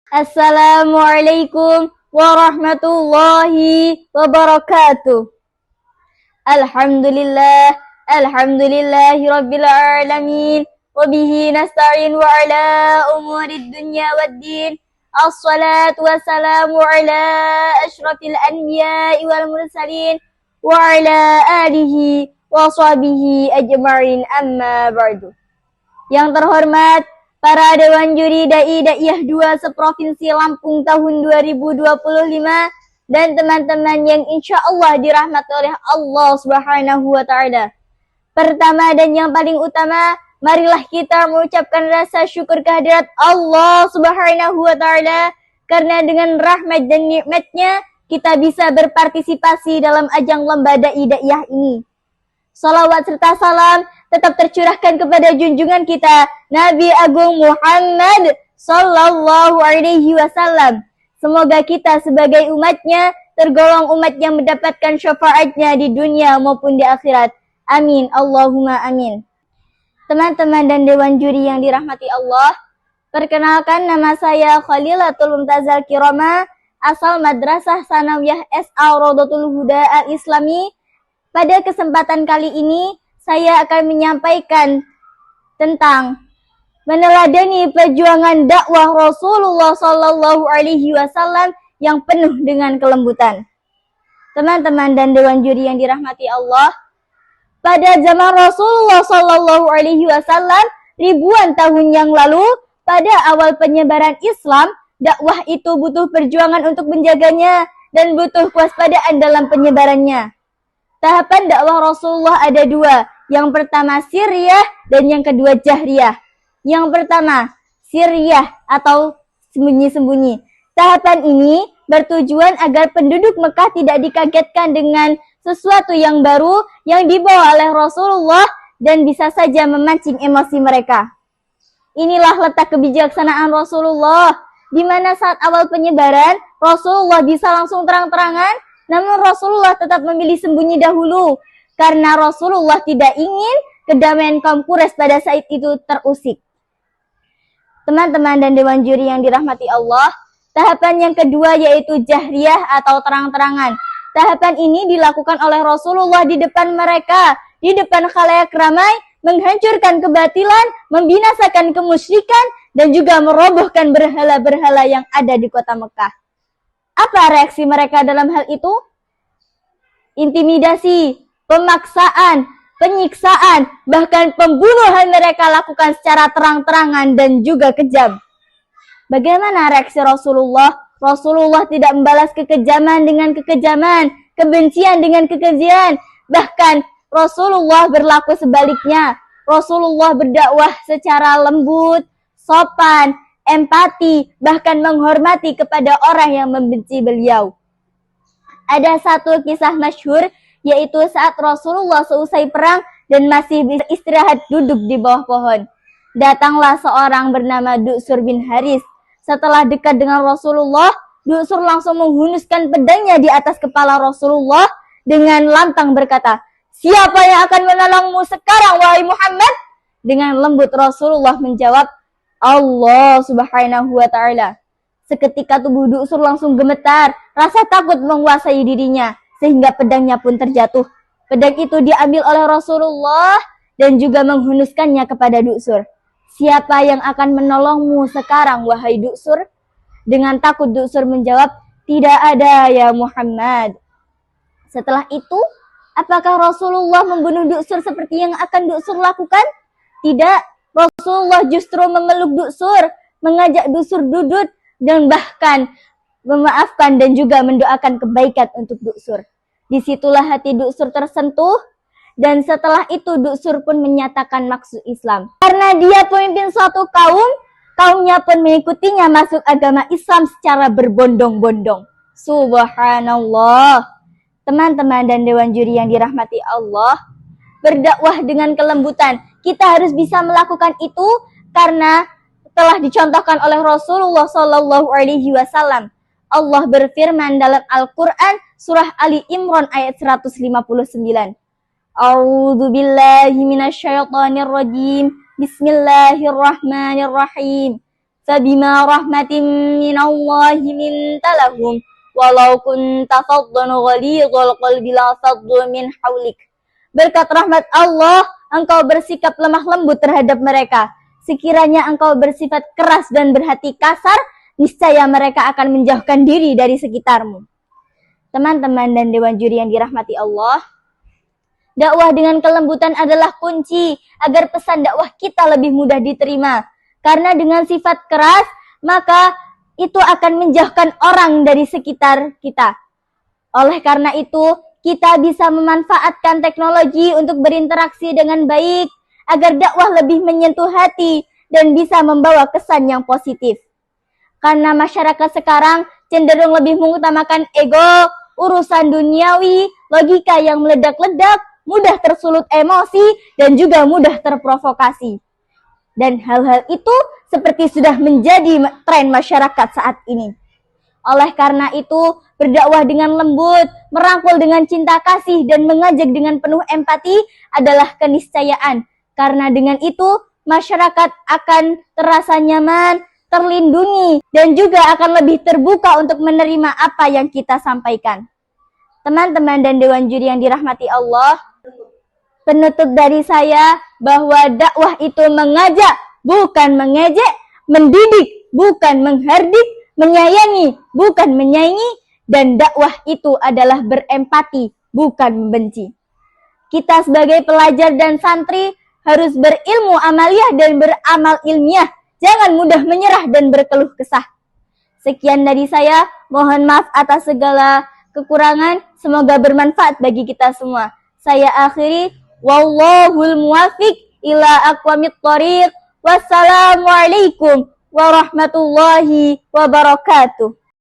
Assalamualaikum warahmatullahi wabarakatuh. Alhamdulillah, alhamdulillahi rabbil alamin. Wabihi nasta'in wa ala umurid dunya waddin. Assalatu wassalamu ala ashrafil anbiya'i wal mursalin. Wa ala alihi wa sahbihi ajma'in amma ba'du. Yang terhormat para Dewan Juri Dai Daiyah 2 seprovinsi Lampung tahun 2025 dan teman-teman yang insya Allah dirahmati oleh Allah Subhanahu wa Ta'ala. Pertama dan yang paling utama, marilah kita mengucapkan rasa syukur kehadirat Allah Subhanahu wa Ta'ala, karena dengan rahmat dan nikmatnya kita bisa berpartisipasi dalam ajang lomba Dai Daiyah ini. Salawat serta salam tetap tercurahkan kepada junjungan kita Nabi Agung Muhammad Sallallahu Alaihi Wasallam. Semoga kita sebagai umatnya tergolong umat yang mendapatkan syafaatnya di dunia maupun di akhirat. Amin. Allahumma amin. Teman-teman dan Dewan Juri yang dirahmati Allah, perkenalkan nama saya Khalilatul Mumtazal Kiroma, asal Madrasah Sanawiyah S.A. Rodotul Huda Al-Islami. Pada kesempatan kali ini, saya akan menyampaikan tentang meneladani perjuangan dakwah Rasulullah Sallallahu Alaihi Wasallam yang penuh dengan kelembutan. Teman-teman dan Dewan Juri yang dirahmati Allah, pada zaman Rasulullah Sallallahu Alaihi Wasallam ribuan tahun yang lalu, pada awal penyebaran Islam, dakwah itu butuh perjuangan untuk menjaganya dan butuh kewaspadaan dalam penyebarannya. Tahapan dakwah Rasulullah ada dua. Yang pertama sirriyah dan yang kedua jahriyah. Yang pertama sirriyah atau sembunyi-sembunyi. Tahapan ini bertujuan agar penduduk Mekah tidak dikagetkan dengan sesuatu yang baru yang dibawa oleh Rasulullah dan bisa saja memancing emosi mereka. Inilah letak kebijaksanaan Rasulullah, di mana saat awal penyebaran Rasulullah bisa langsung terang-terangan, namun Rasulullah tetap memilih sembunyi dahulu, karena Rasulullah tidak ingin kedamaian kaum Quraisy pada saat itu terusik. Teman-teman dan Dewan Juri yang dirahmati Allah, tahapan yang kedua yaitu jahriyah atau terang-terangan. Tahapan ini dilakukan oleh Rasulullah di depan mereka, di depan khalayak ramai, menghancurkan kebatilan, membinasakan kemusyrikan, dan juga merobohkan berhala-berhala yang ada di kota Mekah. Apa reaksi mereka dalam hal itu? Intimidasi, pemaksaan, penyiksaan, bahkan pembunuhan mereka lakukan secara terang-terangan dan juga kejam. Bagaimana reaksi Rasulullah? Rasulullah tidak membalas kekejaman dengan kekejaman, kebencian dengan kekejian. Bahkan Rasulullah berlaku sebaliknya. Rasulullah berdakwah secara lembut, sopan, empati, bahkan menghormati kepada orang yang membenci beliau. Ada satu kisah masyhur, yaitu saat Rasulullah seusai perang dan masih beristirahat duduk di bawah pohon. Datanglah seorang bernama Du'sur bin Haris. Setelah dekat dengan Rasulullah, Du'sur langsung menghunuskan pedangnya di atas kepala Rasulullah dengan lantang berkata, "Siapa yang akan menolongmu sekarang, wahai Muhammad?" Dengan lembut Rasulullah menjawab, Allah Subhanahu wa Ta'ala. Seketika tubuh Du'sur langsung gemetar, rasa takut menguasai dirinya, sehingga pedangnya pun terjatuh. Pedang itu diambil oleh Rasulullah dan juga menghunuskannya kepada Du'sur. Siapa yang akan menolongmu sekarang, wahai Du'sur? Dengan takut Du'sur menjawab, tidak ada ya Muhammad. Setelah itu, apakah Rasulullah membunuh Du'sur seperti yang akan Du'sur lakukan? Tidak. Rasulullah justru memeluk Du'sur, mengajak Du'sur duduk, dan bahkan memaafkan dan juga mendoakan kebaikan untuk Du'sur. Disitulah hati Du'sur tersentuh, dan setelah itu Du'sur pun menyatakan maksud Islam. Karena dia pemimpin suatu kaum, kaumnya pun mengikutinya masuk agama Islam secara berbondong-bondong. Subhanallah. Teman-teman dan Dewan Juri yang dirahmati Allah, berdakwah dengan kelembutan. Kita harus bisa melakukan itu karena telah dicontohkan oleh Rasulullah Sallallahu Alaihi Wasallam. Allah berfirman dalam Al-Quran surah Ali Imran ayat 159. A'udzu billahi minasyaitonir rajim. Bismillahirrahmanirrahim. فبما رحمة من الله لنت لهم ولو كنت فظا غليظ القلب لانفضوا من حولك. Berkat rahmat Allah, engkau bersikap lemah lembut terhadap mereka. Sekiranya engkau bersifat keras dan berhati kasar, niscaya mereka akan menjauhkan diri dari sekitarmu. Teman-teman dan dewan juri yang dirahmati Allah, dakwah dengan kelembutan adalah kunci agar pesan dakwah kita lebih mudah diterima. Karena dengan sifat keras, maka itu akan menjauhkan orang dari sekitar kita. Oleh karena itu, kita bisa memanfaatkan teknologi untuk berinteraksi dengan baik agar dakwah lebih menyentuh hati dan bisa membawa kesan yang positif. Karena masyarakat sekarang cenderung lebih mengutamakan ego, urusan duniawi, logika yang meledak-ledak, mudah tersulut emosi, dan juga mudah terprovokasi. Dan hal-hal itu seperti sudah menjadi tren masyarakat saat ini. Oleh karena itu, berdakwah dengan lembut, merangkul dengan cinta kasih, dan mengajak dengan penuh empati adalah keniscayaan. Karena dengan itu, masyarakat akan terasa nyaman, terlindungi, dan juga akan lebih terbuka untuk menerima apa yang kita sampaikan. Teman-teman dan dewan juri yang dirahmati Allah, penutup dari saya bahwa dakwah itu mengajak, bukan mengejek, mendidik, bukan menghardik, menyayangi, bukan menyaingi, dan dakwah itu adalah berempati, bukan membenci. Kita sebagai pelajar dan santri harus berilmu amaliyah dan beramal ilmiah. Jangan mudah menyerah dan berkeluh kesah. Sekian dari saya, mohon maaf atas segala kekurangan, semoga bermanfaat bagi kita semua. Saya akhiri, wallahul muwafiq ila aqwamit thoriq. Wassalamualaikum warahmatullahi wabarakatuh.